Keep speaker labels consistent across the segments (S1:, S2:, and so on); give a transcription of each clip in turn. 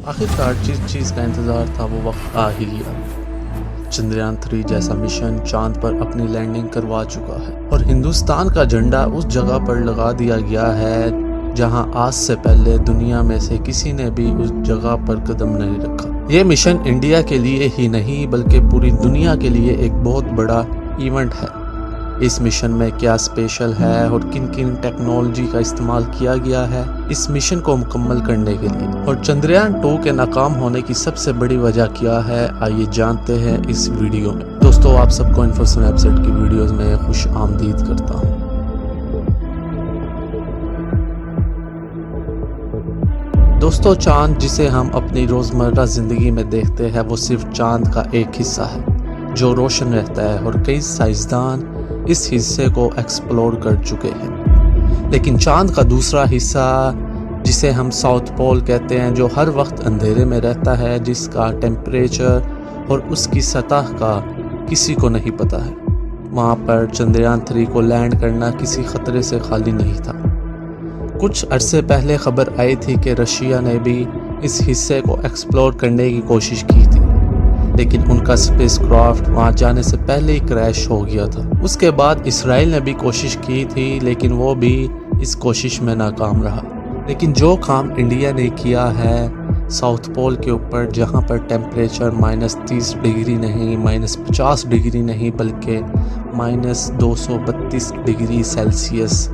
S1: آخرکار جس چیز کا انتظار تھا وہ وقت آ ہی گیا۔ چندریان 3 جیسا مشن چاند پر اپنی لینڈنگ کروا چکا ہے اور ہندوستان کا جھنڈا اس جگہ پر لگا دیا گیا ہے جہاں آج سے پہلے دنیا میں سے کسی نے بھی اس جگہ پر قدم نہیں رکھا۔ یہ مشن انڈیا کے لیے ہی نہیں بلکہ پوری دنیا کے لیے ایک بہت بڑا ایونٹ ہے۔ اس مشن میں کیا اسپیشل ہے اور کن کن ٹیکنالوجی کا استعمال کیا گیا ہے اس مشن کو مکمل کرنے کے لیے، اور چندریان 2 کے ناکام ہونے کی سب سے بڑی وجہ کیا ہے، آئیے جانتے ہیں اس ویڈیو میں۔ دوستو، آپ سب کو انفرسن ویب سائٹ کی ویڈیوز میں خوش آمدید کرتا ہوں۔ دوستو، چاند جسے ہم اپنی روزمرہ زندگی میں دیکھتے ہیں وہ صرف چاند کا ایک حصہ ہے جو روشن رہتا ہے، اور کئی سائنسدان اس حصے کو ایکسپلور کر چکے ہیں۔ لیکن چاند کا دوسرا حصہ جسے ہم ساؤتھ پول کہتے ہیں، جو ہر وقت اندھیرے میں رہتا ہے، جس کا ٹیمپریچر اور اس کی سطح کا کسی کو نہیں پتا ہے، وہاں پر چندریان 3 کو لینڈ کرنا کسی خطرے سے خالی نہیں تھا۔ کچھ عرصے پہلے خبر آئی تھی کہ رشیا نے بھی اس حصے کو ایکسپلور کرنے کی کوشش کی تھی، لیکن ان کا اسپیس کرافٹ وہاں جانے سے پہلے ہی کریش ہو گیا تھا۔ اس کے بعد اسرائیل نے بھی کوشش کی تھی، لیکن وہ بھی اس کوشش میں ناکام رہا۔ لیکن جو کام انڈیا نے کیا ہے ساؤتھ پول کے اوپر، جہاں پر ٹیمپریچر -30 ڈگری نہیں، -50 ڈگری نہیں، بلکہ -232 ڈگری سیلسیس،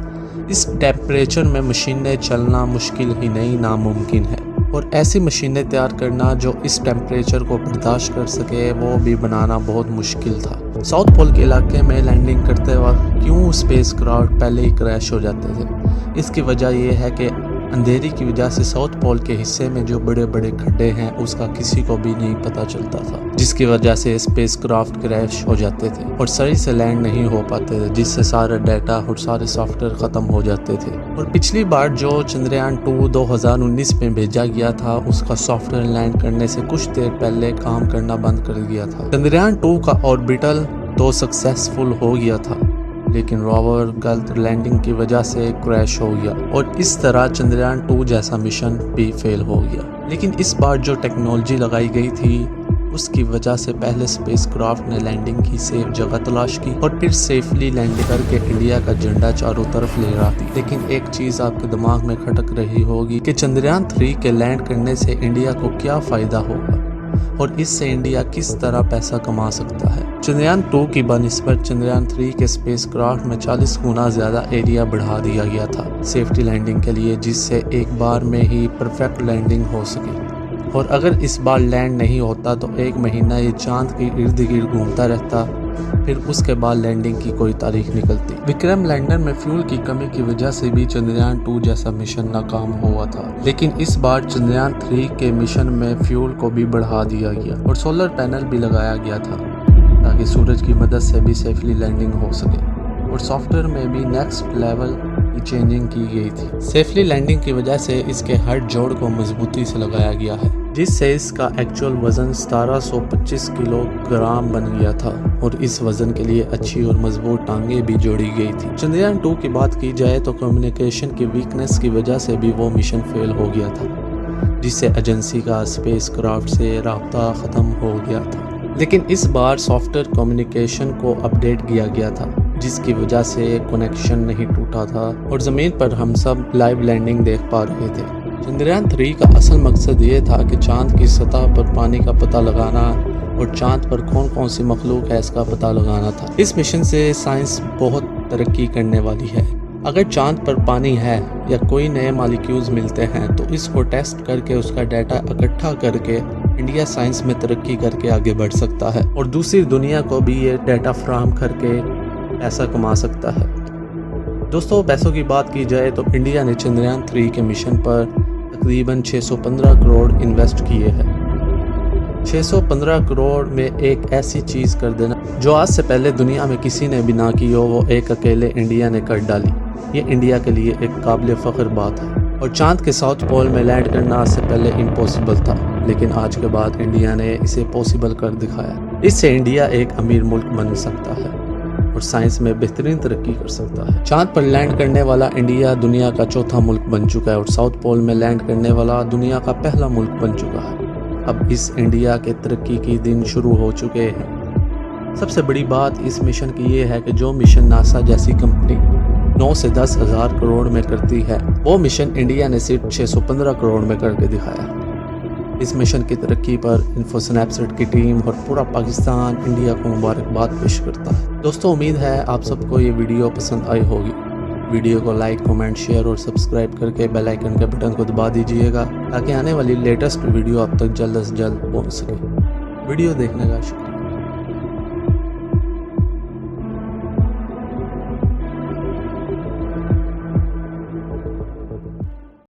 S1: اس ٹیمپریچر میں مشینیں چلنا مشکل ہی نہیں ناممکن ہے، اور ایسی مشینیں تیار کرنا جو اس ٹیمپریچر کو برداشت کر سکے وہ بھی بنانا بہت مشکل تھا۔ ساؤتھ پول کے علاقے میں لینڈنگ کرتے وقت کیوں اسپیس کرافٹ پہلے ہی کریش ہو جاتے تھے؟ اس کی وجہ یہ ہے کہ اندھیری کی وجہ سے ساؤتھ پول کے حصے میں جو بڑے بڑے کھڈے ہیں اس کا کسی کو بھی نہیں پتہ چلتا تھا، جس کی وجہ سے اسپیس کرافٹ کریش ہو جاتے تھے اور صحیح سے لینڈ نہیں ہو پاتے تھے، جس سے سارا ڈیٹا اور سارے سافٹ ویئر ختم ہو جاتے تھے۔ اور پچھلی بار جو چندریان 2 2019 میں بھیجا گیا تھا، اس کا سافٹ ویئر لینڈ کرنے سے کچھ دیر پہلے کام کرنا بند کر دیا تھا۔ چندریان 2 کا آربیٹل تو سکسیسفل ہو گیا تھا، لیکن روور غلط لینڈنگ کی وجہ سے کریش ہو گیا، اور اس طرح چندریان 2 جیسا مشن بھی فیل ہو گیا۔ لیکن اس بار جو ٹیکنالوجی لگائی گئی تھی اس کی وجہ سے پہلے اسپیس کرافٹ نے لینڈنگ کی سیف جگہ تلاش کی اور پھر سیفلی لینڈ کر کے انڈیا کا جھنڈا چاروں طرف لہرا دی۔ لیکن ایک چیز آپ کے دماغ میں کھٹک رہی ہوگی کہ چندریان 3 کے لینڈ کرنے سے انڈیا کو کیا فائدہ ہوگا اور اس سے انڈیا کس طرح پیسہ کما سکتا ہے۔ چندریان 2 کی بنسبت چندریان 3 کے اسپیس کرافٹ میں 40 گنا زیادہ ایریا بڑھا دیا گیا تھا سیفٹی لینڈنگ کے لیے، جس سے ایک بار میں ہی پرفیکٹ لینڈنگ ہو سکے، اور اگر اس بار لینڈ نہیں ہوتا تو 1 مہینہ یہ چاند کے ارد گرد گھومتا رہتا، پھر اس کے بعد لینڈنگ کی کوئی تاریخ نکلتی۔ وکرم لینڈر میں فیول کی کمی کی وجہ سے بھی چندریان 2 جیسا مشن ناکام ہوا تھا، لیکن اس بار چندریان 3 کے مشن میں فیول کو بھی بڑھا دیا گیا اور سولر پینل بھی لگایا گیا تھا تاکہ سورج کی مدد سے بھی سیفلی لینڈنگ ہو سکے، اور سافٹ ویئر میں بھی نیکسٹ لیول کی چینجنگ کی گئی تھی۔ سیفلی لینڈنگ کی وجہ سے اس کے ہر جوڑ کو مضبوطی سے لگایا گیا ہے، جس سے اس کا ایکچوئل وزن 1725 کلو گرام بن گیا تھا، اور اس وزن کے لیے اچھی اور مضبوط ٹانگیں بھی جوڑی گئی تھی۔ چندریان 2 کی بات کی جائے تو کمیونیکیشن کی ویکنس کی وجہ سے بھی وہ مشن فیل ہو گیا تھا، جس سے ایجنسی کا اسپیس کرافٹ سے رابطہ ختم ہو گیا تھا۔ لیکن اس بار سافٹ ویئر کمیونیکیشن کو اپڈیٹ کیا گیا تھا، جس کی وجہ سے کنیکشن نہیں ٹوٹا تھا اور زمین پر ہم سب لائیو لینڈنگ دیکھ پا رہے تھے۔ چندریان 3 کا اصل مقصد یہ تھا کہ چاند کی سطح پر پانی کا پتہ لگانا اور چاند پر کون کون سی مخلوق ہے اس کا پتہ لگانا تھا۔ اس مشن سے سائنس بہت ترقی کرنے والی ہے۔ اگر چاند پر پانی ہے یا کوئی نئے مالیکیولز ملتے ہیں تو اس کو ٹیسٹ کر کے اس کا ڈیٹا اکٹھا کر کے انڈیا سائنس میں ترقی کر کے آگے بڑھ سکتا ہے، اور دوسری دنیا کو بھی یہ ڈیٹا فراہم کر کے پیسہ کما سکتا ہے۔ دوستو، پیسوں کی بات کی جائے تو انڈیا نے چندریان 3 کے مشن پر تقریباً 615 کروڑ انویسٹ کیے ہیں۔ 615 کروڑ میں ایک ایسی چیز کر دینا جو آج سے پہلے دنیا میں کسی نے بھی نہ کی ہو، وہ ایک اکیلے انڈیا نے کر ڈالی۔ یہ انڈیا کے لیے ایک قابل فخر بات ہے، اور چاند کے ساؤتھ پول میں لینڈ کرنا آج سے پہلے امپوسیبل تھا، لیکن آج کے بعد انڈیا نے اسے پوسیبل کر دکھایا۔ اس سے انڈیا ایک امیر ملک بن سکتا ہے۔ اور سائنس میں بہترین ترقی کر سکتا ہے۔ چاند پر لینڈ کرنے والا انڈیا دنیا کا چوتھا ملک بن چکا ہے اور ساؤتھ پول میں لینڈ کرنے والا دنیا کا پہلا ملک بن چکا ہے۔ اب اس انڈیا کے ترقی کی دن شروع ہو چکے ہیں۔ سب سے بڑی بات اس مشن کی یہ ہے کہ جو مشن ناسا جیسی کمپنی 9 سے 10 ہزار کروڑ میں کرتی ہے، وہ مشن انڈیا نے صرف 615 کروڑ میں کر کے دکھایا۔ اس مشن کی ترقی پر انفو سنیپسیٹ کی ٹیم اور پورا پاکستان انڈیا کو مبارکباد پیش کرتا ہے۔ دوستو، امید ہے آپ سب کو یہ ویڈیو پسند آئی ہوگی۔ ویڈیو کو لائک، کمنٹ، شیئر اور سبسکرائب کر کے بیل آئیکن کے بٹن کو دبا دیجئے گا تاکہ آنے والی لیٹسٹ ویڈیو آپ تک جلد از جلد پہنچ سکے۔ ویڈیو دیکھنے کا شکریہ۔